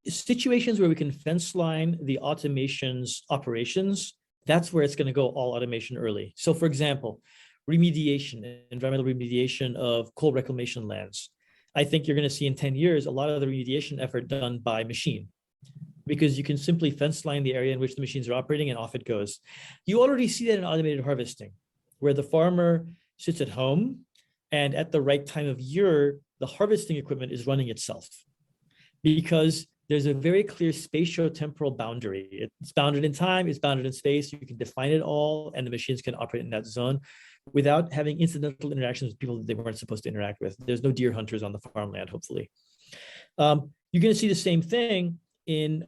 situations where we can fence line the automation's operations, that's where it's going to go all automation early. So for example, remediation, environmental remediation of coal reclamation lands. I think you're going to see in 10 years, a lot of the remediation effort done by machine, because you can simply fence line the area in which the machines are operating and off it goes. You already see that in automated harvesting, where the farmer sits at home and at the right time of year, the harvesting equipment is running itself, because there's a very clear spatio-temporal boundary. It's bounded in time, it's bounded in space. You can define it all, and the machines can operate in that zone without having incidental interactions with people that they weren't supposed to interact with. There's no deer hunters on the farmland, hopefully. You're going to see the same thing in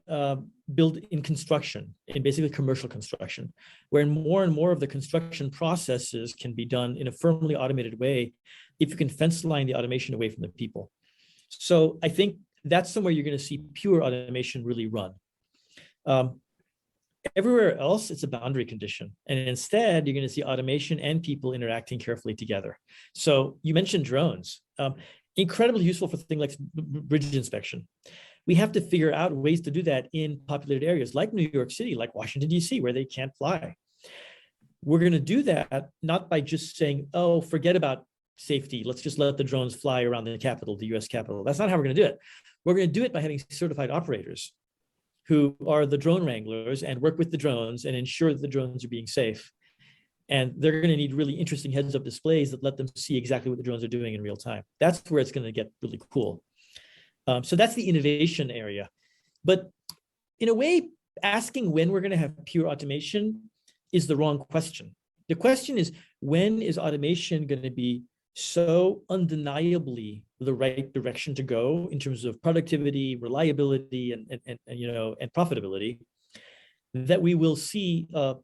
construction, in basically commercial construction, where more and more of the construction processes can be done in a firmly automated way if you can fence line the automation away from the people. So I think that's somewhere you're going to see pure automation really run. Everywhere else, it's a boundary condition. And instead, you're going to see automation and people interacting carefully together. So you mentioned drones, incredibly useful for things like bridge inspection. We have to figure out ways to do that in populated areas like New York City, like Washington, D.C., where they can't fly. We're going to do that not by just saying, oh, forget about safety. Let's just let the drones fly around the Capitol, the US Capitol. That's not how we're going to do it. We're going to do it by having certified operators who are the drone wranglers and work with the drones and ensure that the drones are being safe. And they're going to need really interesting heads-up displays that let them see exactly what the drones are doing in real time. That's where it's going to get really cool. So that's the innovation area. But in a way, asking when we're going to have pure automation is the wrong question. The question is, when is automation going to be so undeniably the right direction to go in terms of productivity, reliability, and profitability, that we will see a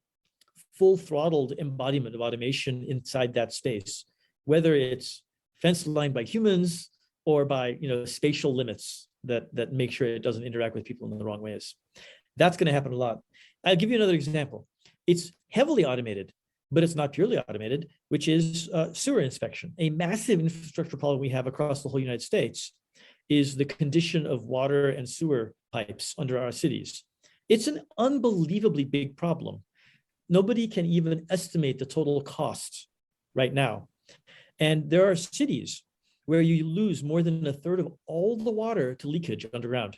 full-throttled embodiment of automation inside that space, whether it's fence lined by humans or by spatial limits that make sure it doesn't interact with people in the wrong ways. That's going to happen a lot. I'll give you another example. It's heavily automated, but it's not purely automated, which is sewer inspection. A massive infrastructure problem we have across the whole United States is the condition of water and sewer pipes under our cities. It's an unbelievably big problem. Nobody can even estimate the total cost right now. And there are cities where you lose more than a third of all the water to leakage underground.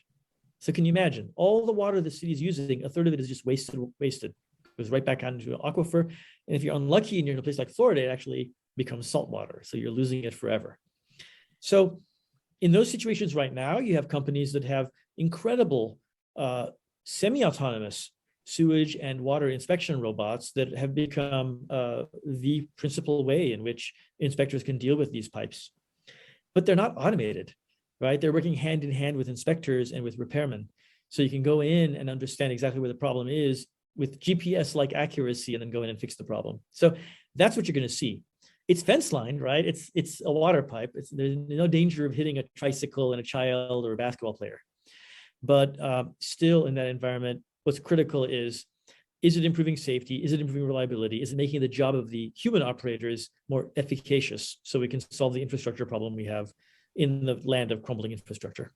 So can you imagine? All the water the city is using, a third of it is just wasted. It goes right back out into an aquifer. And if you're unlucky and you're in a place like Florida, it actually becomes salt water. So you're losing it forever. So in those situations right now, you have companies that have incredible semi-autonomous sewage and water inspection robots that have become the principal way in which inspectors can deal with these pipes. But they're not automated, right? They're working hand in hand with inspectors and with repairmen. So you can go in and understand exactly where the problem is with GPS-like accuracy and then go in and fix the problem. So that's what you're going to see. It's fence lined, right? It's a water pipe. There's no danger of hitting a tricycle and a child or a basketball player. But still in that environment, what's critical is it improving safety? Is it improving reliability? Is it making the job of the human operators more efficacious so we can solve the infrastructure problem we have in the land of crumbling infrastructure?